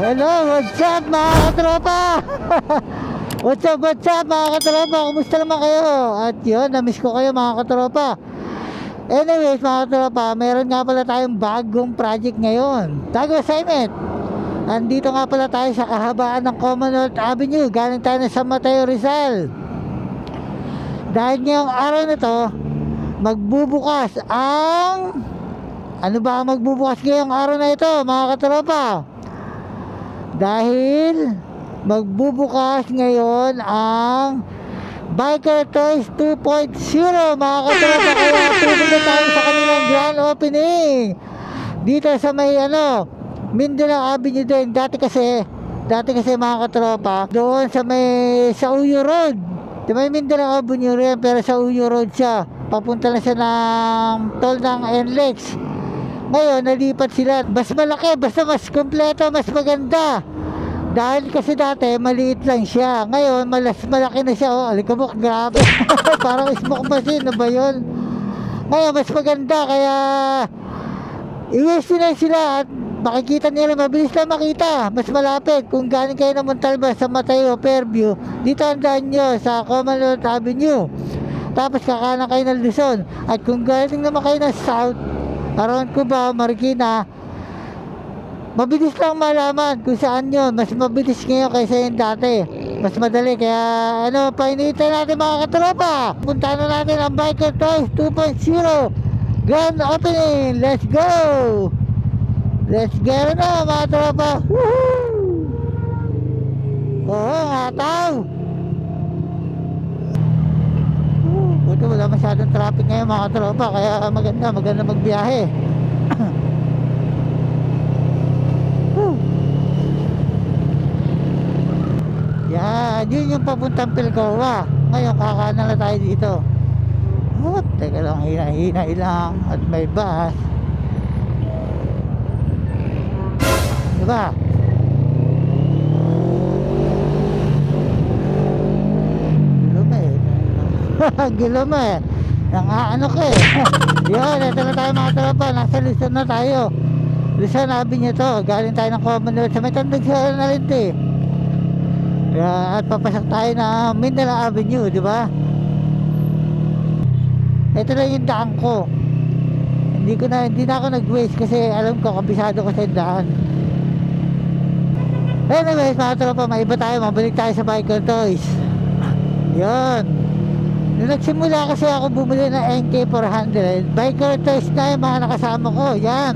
Hello, what's up mga katropa? What's up mga katropa? Kumusta naman kayo? At yun, namiss ko kayo mga katropa. Anyways mga katropa, meron nga pala tayong bagong project ngayon. Tago assignment. Andito nga pala tayo sa kahabaan ng Commonwealth Avenue. Galing tayo na San Mateo, Rizal. Dahil ngayong araw na to, magbubukas ang... Ano ba ang magbubukas ngayong araw na ito mga katropa? Dahil magbubukas ngayon ang Biker Toys 2.0 mga katropa. Kaya pupunta tayo sa kanilang grand opening dito sa may Mindanao Avenue din. Dati kasi mga katropa, doon sa may sa Uyo Road. Di may Mindanao Avenue rin, pero sa Uyo Road siya. Papunta na siya ng toll ng NLEX. Ngayon, nalipat sila. Mas malaki, basta mas kompleto, mas maganda. Dahil kasi dati, maliit lang siya. Ngayon, malaki na siya. Oh, alikabok, grabe. Parang smoke machine, na ba yun? Ngayon, mas maganda, kaya i-waste na sila at makikita nila, mabilis na makita. Mas malapit. Kung galing kayo ng Montalban sa Mateo, Fairview, dito ang daan nyo sa Commonwealth Avenue. Tapos kakanan kayo ng Luzon. At kung galing naman kayo ng South, around Cubao, Marikina, mabilis lang malaman kung saan yun. Mas mabilis ngayon kaysa yung dati. Mas madali. Kaya painitan natin mga katropa. Punta na natin ang Biker Toys 2.0 grand opening. Let's go! Let's get it na mga tropa. Woohoo! Oo nga tao. Buti wala masyadong traffic ngayon mga tropa. Kaya maganda magbiyahe. Yan, yun yung papuntang Pilcoa. Ngayon kakanan na tayo dito. Teka lang, hina-hina lang. At may bus. Diba? Gilome ano ka eh. Yun, ito na tayo mga tropa. Nasa Luzon na tayo. Luzon Avenue to. Galing tayo ng Commonwealth. Sa may tandag siya na rin to eh. At papasok tayo na Mindanao Avenue, di ba? Ito na yung daan ko. Hindi na ako nag-waste kasi alam ko, kabisado ko sa daan. Anyways mga tropa, maiba tayo. Mabalik tayo sa Biker Toys. Yun. Nung nagsimula kasi ako bumili ng NK400, Biker Toys na yung mga nakasama ko. Yan.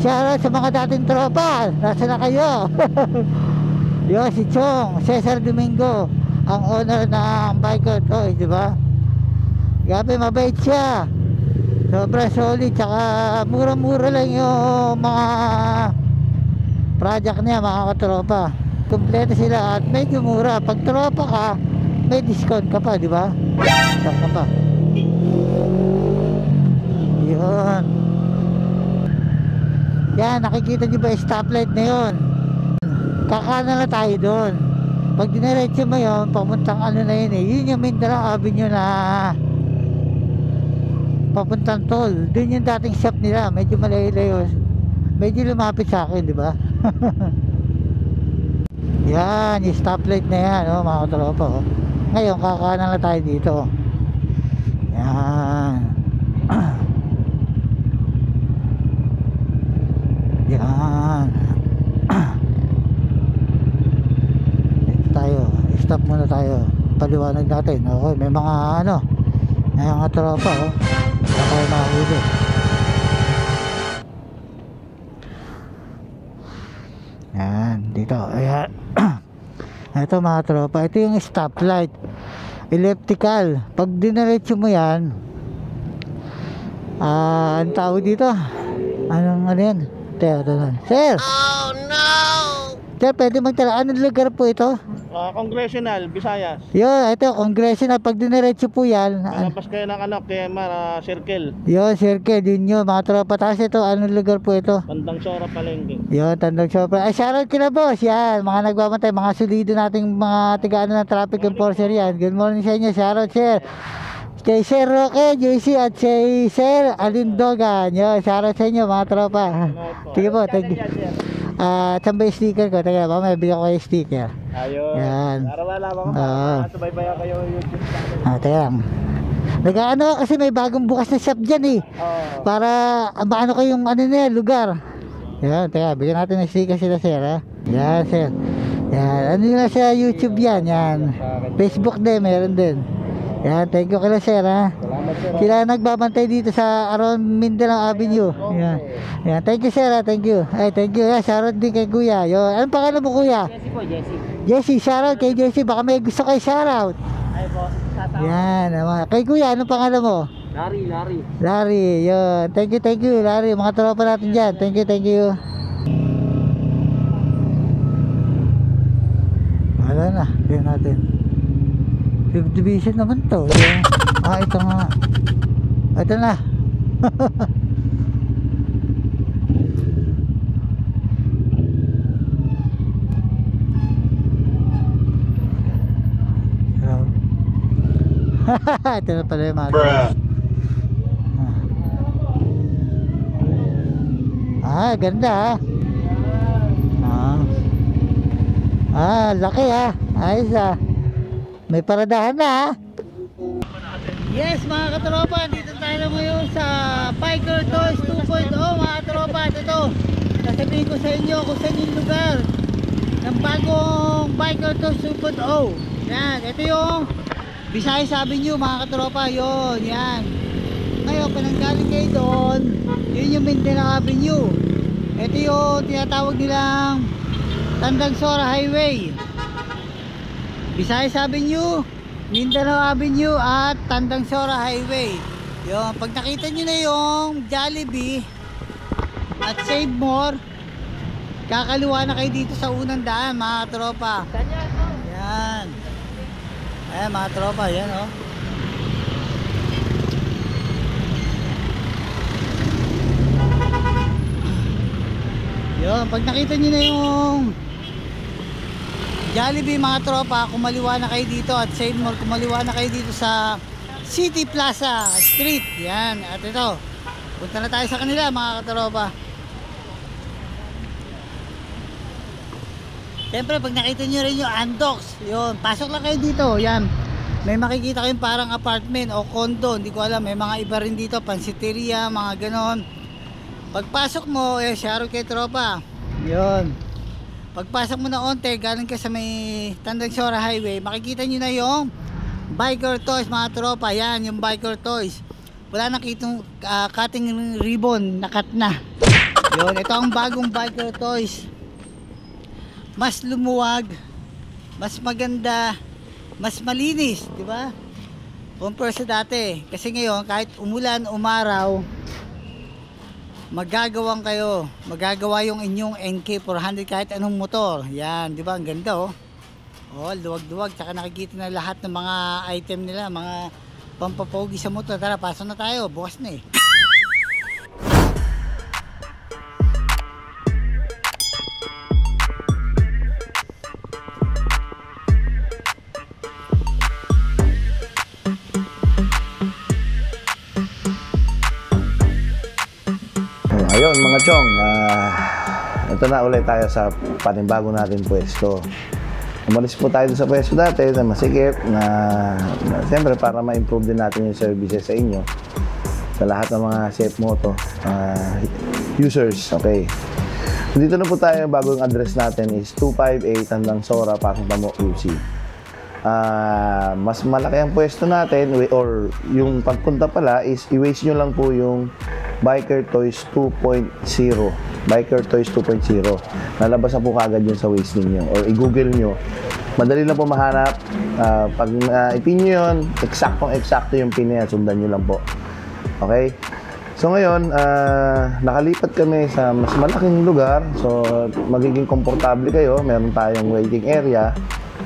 Shoutout sa mga dating tropa. Nasa na kayo? Yo, si Chong, Cesar Domingo, ang owner ng Biker Toys, di ba? Grabe, mabait siya. Sobrang solid, tsaka mura-mura lang yung mga project niya, mga katropa. Kompleto sila at medyo mura. Pag tropa ka, may discount ka pa, di ba? Saan ka pa? Yun. Yan, nakikita niyo ba yung stoplight na yun? Kakanan na tayo doon. Pag diniretso mo yun, papuntang na yun eh. Yun yung Mindanao Avenue na papuntang toll. Doon yung dating shop nila. Medyo malayo-layo. Medyo lumapit sa akin, di ba? Yan, yung stoplight na yan, mga katropa. Ngayon, kakanan na tayo dito. Yan. Yan. Stop muna tayo. Paliwanag natin. Okay, may mga may mga tropa okay, mahuli. Yan, dito. Ayan. Ito mga tropa, ito yung stoplight. Elliptical. Pag diniretso mo yan, ang tawag dito, anong yan? Sir! Oh no! Sir, pwede magtala. Anong lugar po ito? Congressional, Visayas. Yun, ito, Congressional. Pag diniretso po yan, Malapas kayo ng Circle. Yun, Circle, yun yun, mga tropa. Tapos ito, anong lugar po ito? Tandang Sora, Palengke. Yun, Tandang Sora. Ay, shoutout kila boss, yan. Mga nagbabantay, mga solido nating mga tigaan ng traffic enforcer yan. Good morning sa inyo, shoutout sir. Kay Sir Roque, JC at kay Sir Alindogan. Yun, shoutout sa inyo mga tropa. Sige po, thank you. Saan ba yung sticker ko? Teka, mamaya bigyan ko kayo yung sticker. Ayun. Yan. Para malaman ko. Oo. Subaybayan kayo yung YouTube channel. Teka lang. Nag-ano kasi may bagong bukas na shop dyan eh. Oo. Para maano ko yung ano na lugar. Yan, teka, bigyan natin ng sticker sila sir ha. Yan sir. Yan, ano nila sa YouTube yan. Yan. Facebook din, meron din. Yan, thank you kila sir ha. Salamat sir. Sila nagbabantay dito sa around Mindanao Avenue. Yan. Yan, thank you sir ha, thank you. Ay, thank you. Shoutout din kay kuya. Yo, anong pangalan mo kuya? Jesse po, Jesse. Jesse, shoutout kay Jesse. Baka may gusto kay shoutout. Ay po, Yan, kay kuya, anong pangalan mo? Larry. Larry, yun. Thank you, Larry. Mga tropa natin dyan. Thank you. Wala na, yun natin. 5th division naman to. Yung, ito nga. Ito na. Ito na pala yung mga ganda laki ayos may paradahan na yes mga katropa, dito tayo ngayon sa Biker Toys 2.0 mga katropa. Ito, sasabihin ko sa inyo kung saan yung lugar ng bagong Biker Toys 2.0. Yan, ito yung Visayas Avenue mga katropa, yun, yan. Ngayon, pananggaling kayo doon, yun yung Mindanao Avenue. Ito yung tinatawag nilang Tandang Sora Highway. Visayas Avenue, Mindanao Avenue at Tandang Sora Highway. Yun, pag nakita nyo na yung Jollibee at Save More, kakaliwa na kayo dito sa unang daan mga katropa. Yan. Ayan mga tropa, yan oh. Yun, pag nakita nyo na yung Jollibee mga tropa, kumaliwa na kayo dito at Save More, kumaliwa na kayo dito sa City Plaza Street. Yan, at ito, punta na tayo sa kanila mga katropa. Siyempre pag nakita nyo rin yung Andox, yun, pasok lang kayo dito, yan. May makikita kayong parang apartment o condo, hindi ko alam, may mga iba rin dito, pansiteria, mga ganon. Pagpasok mo, shoutout kay tropa. Yun. Pagpasok mo na onte, galing ka sa may Tandang Sora Highway, makikita nyo na yung Biker Toys mga tropa. Yan, yung Biker Toys. Wala nang kitong cutting ribbon, nakat na. Yun, ito ang bagong Biker Toys. Mas lumuwag, mas maganda, mas malinis, di ba? Compare sa dati. Kasi ngayon, kahit umulan, umaraw, magagawa yung inyong NK400 kahit anong motor. Yan, di ba? Ang ganda oh. Oh, luwag-luwag. Tsaka nakikita na lahat ng mga item nila, mga pampapogi sa motor. Tara, pasok na tayo. Bukas na eh. Ayun mga chong, ito na ulit tayo sa panibago natin pwesto. Umalis po tayo sa pwesto dati na masikip na siyempre para ma-improve din natin yung services sa inyo sa lahat ng mga safe moto users. Okay, dito na po tayo. Bagong address natin is 258 Tandang Sora, Pasig Tamo, UC. Mas malaki ang pwesto natin, or yung pagpunta pala is i-waste nyo lang po yung Biker Toys 2.0. Biker Toys 2.0. Lalabas na po kagad yun sa waste ninyo, or i-google nyo. Madali lang po mahanap. Pag ipin nyo yun, eksakto yung pin na yan, sundan nyo lang po. Okay? So ngayon, nakalipat kami sa mas malaking lugar. So magiging komportable kayo. Meron tayong waiting area,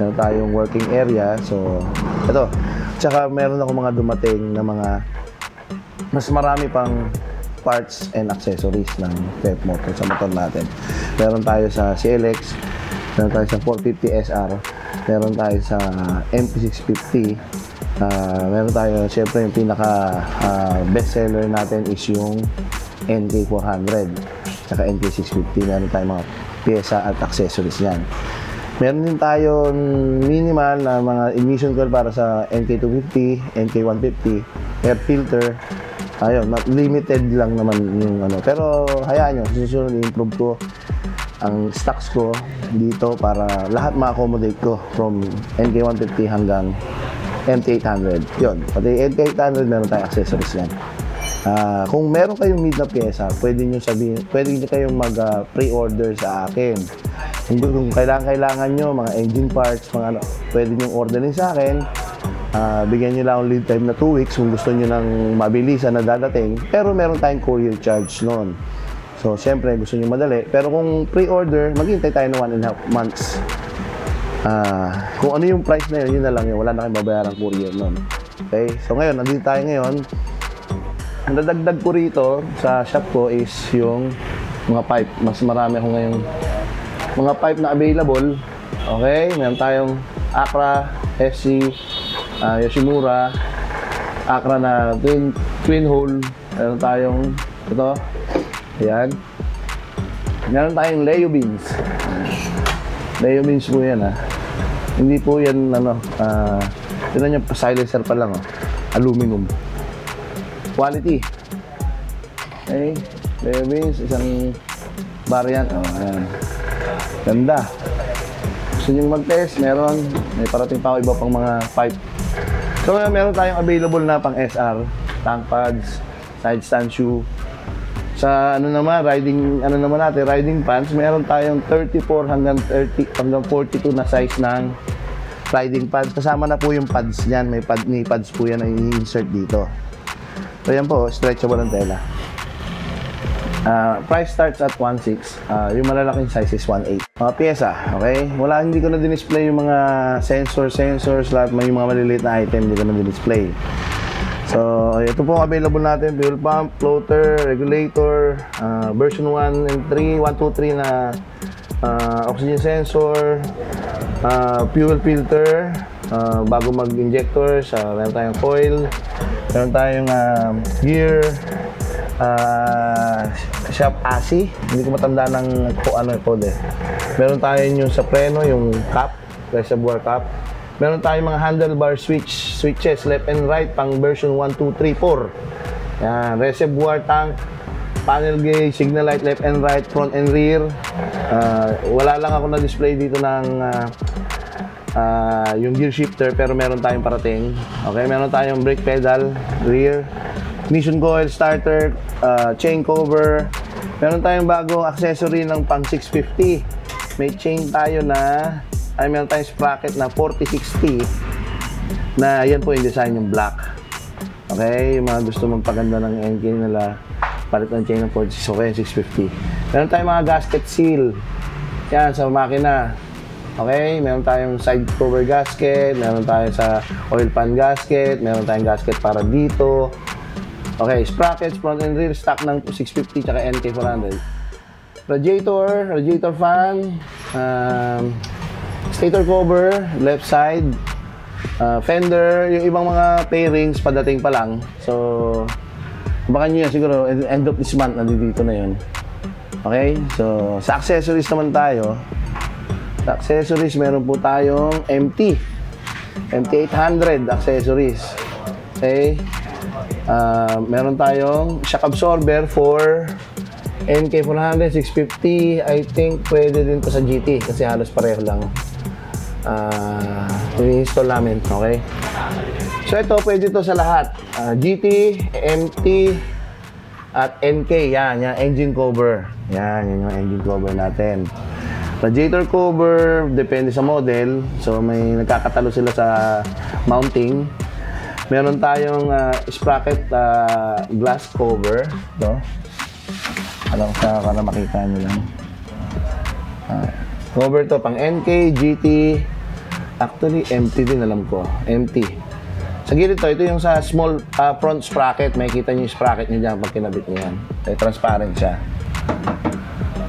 meron tayong working area. So ito, tsaka meron ako mga dumating na mga mas marami pang parts and accessories ng Pep Motor sa motor natin. Meron tayo sa CLX, meron tayo sa 450 SR, meron tayo sa MP650, meron tayo, syempre yung pinaka best seller natin is yung NK400 tsaka NK650. Meron tayo mga pyesa at accessories yan. Meron din tayo minimal na mga ignition coil para sa NK250, NK150, air filter. Ayun, limited lang naman yung ano. Pero hayaan nyo, susunod i-improve ko ang stocks ko dito para lahat ma-accommodate ko from NK150 hanggang NK800. Yun, pati NK800 meron tayong accessories yan. Kung meron kayong need na pyesa, pwede nyo kayong mag-pre-order sa akin. Kung kailangan nyo, mga engine parts, mga ano, pwede nyo orderin sa akin. Bigyan nyo lang ang lead time na 2 weeks kung gusto nyo ng mabilisan na dadating. Pero meron tayong courier charge noon. So, siyempre, gusto nyo madali. Pero kung pre-order, maghintay tayo ng 1.5 months. Kung ano yung price na yun na lang yun. Wala na kayong babayarang courier noon. Okay? So, ngayon, nandito tayo ngayon. Ang dadagdag ko rito sa shop ko is yung mga pipe. Mas marami ako ngayong mga pipe na available. Okay? Meron tayong Acra, SC, Yoshimura, Acra na twin hole. Meron tayong ito. Ayan. Meron tayong Leo beans. Leo beans po yan, ha. Hindi po yan, ano, tinan nyo, silencer pa lang, oh. Aluminum. Quality. Okay. Leo beans, isang variant. Oh, ayan. Ganda. Gusto nyo mag-test, meron. May parating pa ako iba pang mga pipe. So, meron tayong available na pang SR, tank pads, side stand shoe. Sa ano naman, riding pants, meron tayong 34 hanggang 42 na size ng riding pants. Kasama na po yung pads niyan, may pads po yan na i-insert dito. So yan po, stretchable ang tela. Price starts at 1.6. Yung malalaking size is 1.8. Mga pyesa, okay? Hindi ko na din-display yung mga sensors, lahat yung mga maliliit na item, hindi ko na din-display. So, ito po available natin, fuel pump, floater, regulator, version 1 and 3, 1, 2, 3 na oxygen sensor, fuel filter, bago mag-injectors, meron tayong coil, meron tayong gear, shop ASI, hindi ko matanda ng ano code eh. Meron tayong yung sa preno, yung cap, reservoir cap. Meron tayong mga handlebar switches left and right pang version 1, 2, 3, 4. Yan, reservoir tank, panel gauge, signal light left and right, front and rear. Wala lang ako na-display dito ng yung gear shifter, pero meron tayong parating. Okay, meron tayong brake pedal, rear, ignition coil, starter, chain cover. Meron tayong bagong accessory ng pang 650. May chain tayo na meron tayong sprocket na 4060 na yan po yung design yung black. Okay, yung mga gusto magpaganda ng engine nila, palit ng chain ng 46, okay, 650. Meron tayong mga gasket seal yan sa makina. Okay, meron tayong side cover gasket, meron tayong sa oil pan gasket, meron tayong gasket para dito. Okay, sprockets, front and rear, stock ng 650 tsaka NK400. Radiator fan, stator cover, left side, fender, yung ibang mga pairings padating pa lang. So, baka nyo yan siguro, end of this month, nandito na yun. Okay, so sa accessories naman tayo. Sa accessories, meron po tayong MT800 accessories. Okay, meron tayong shock absorber for NK400, 650. I think pwede din to sa GT kasi halos pareho lang. I-install namin, okay? So ito, pwede to sa lahat. GT, MT, at NK, yan engine cover. Yan yung engine cover natin. Radiator cover, depende sa model. So may nagkakatalo sila sa mounting. Meron tayong sprocket glass cover. Ito. Alam ko para makita nyo lang. Cover to pang NK, GT. Actually, MT din alam ko. MT. Sa gilid to, ito yung sa small front sprocket. May kita nyo yung sprocket nyo dyan pag kinabit nyo yan. Transparent siya.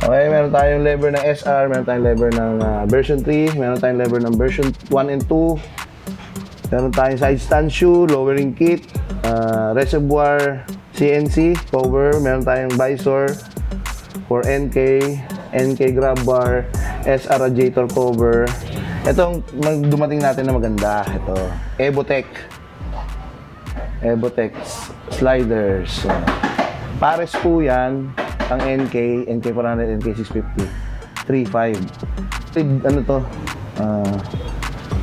Okay, meron tayong lever ng SR. Meron tayong lever ng version 3. Meron tayong lever ng version 1 and 2. Meron tayong side stand shoe, lowering kit, reservoir CNC cover. Meron tayong visor for NK, NK grab bar, SR radiator cover. Itong dumating natin na maganda. Ito, Evotech sliders. Pares po yan. Ang NK 400, NK 650. 3.5. Ano to?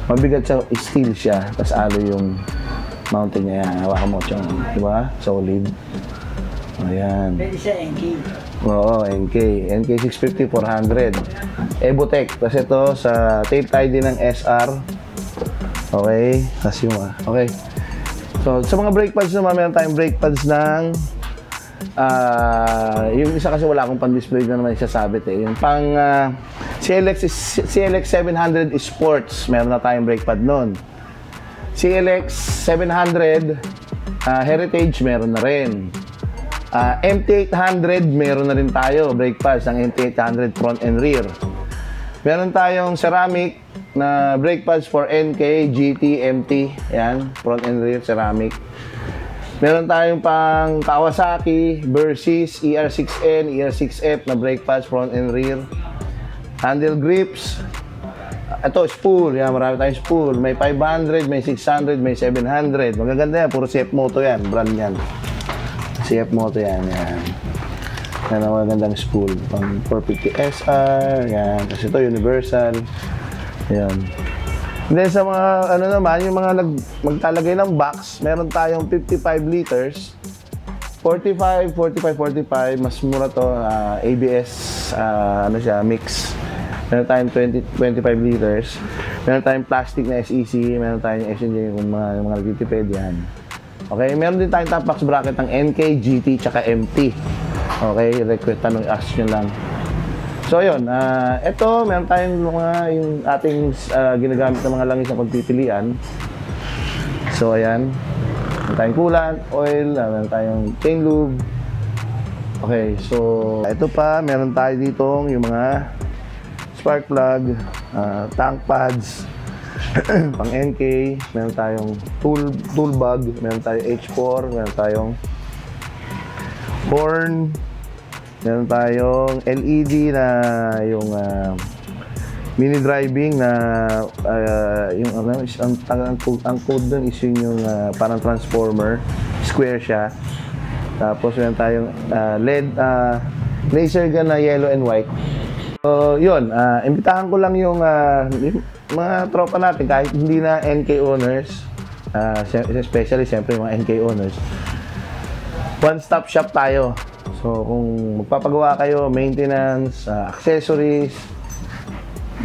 Mabigat siya, steel siya. Tapos alo yung mountain niya. Hawakan mo siyang, di ba? Solid. Ayan. Pwede siya NK. Oo, NK. NK 650, 400. Evotech. Tapos ito, sa tape tayo din ng SR. Okay. Tapos yung, okay. So, sa mga brake pads naman, meron tayong brake pads ng yung isa kasi wala akong pan-display na naman isasabit eh. Yung pang CLX 700 Sports, meron na tayong brake pad nun. CLX 700 Heritage, meron na rin. MT800, meron na rin tayo brake pads ng MT800 front and rear. Meron tayong ceramic na brake pads for NK, GT, MT. Yan, front and rear ceramic. Meron tayong pang Kawasaki, Versys, ER6N, ER6F na brake pads front and rear. Handle grips. Ito, spool. Yan, marami tayong spool. May 500, may 600, may 700. Magaganda yan. Puro CF Moto yan. Brand yan. CF Moto yan. Yan. Yan ang magandang spool. Pang 450 SR. Yan. Kasi ito, universal. Yan. And then sa mga, ano naman, yung mga magtalagay ng box, meron tayong 55 liters. 45. Mas mura to. ABS, ano siya, mix. Meron tayong 25 liters. Meron tayong plastic na SEC. Meron tayong SNJ kung mga nagtitipid yan. Okay, meron din tayong top box bracket ng NK, GT, tsaka MT. Okay, request, tanong, ask nyo lang. So, yun. Ito, meron tayong mga yung ating ginagamit ng mga langis na pagpipilian. So, ayan. Meron tayong coolant, oil, meron tayong chain lube. Okay, so, ito pa, meron tayo ditong yung mga spark plug, tank pads, pang NK, meron tayong tool bag, meron tayong H4, meron tayong horn, meron tayong LED na yung mini driving na yung ang code doon is yung parang transformer, square siya. Tapos meron tayong LED laser gun na yellow and white. So, yun, imbitahan ko lang yung mga tropa natin, kahit hindi na NK owners, especially siyempre yung mga NK owners. One-stop shop tayo. So, kung magpapagawa kayo, maintenance, accessories,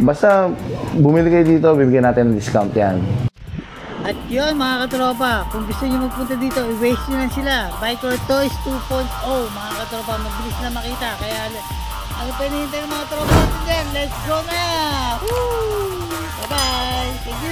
basta bumili kayo dito, bibigyan natin ng discount yan. At yun mga katropa, kung gusto nyo magpunta dito, i-waste nyo lang sila. Biker Toys 2.0, mga katropa, mabilis na makita. Kaya, ano pa hinihintay ng mga tropa natin dyan? Let's go na! Woo! Bye-bye! Thank you!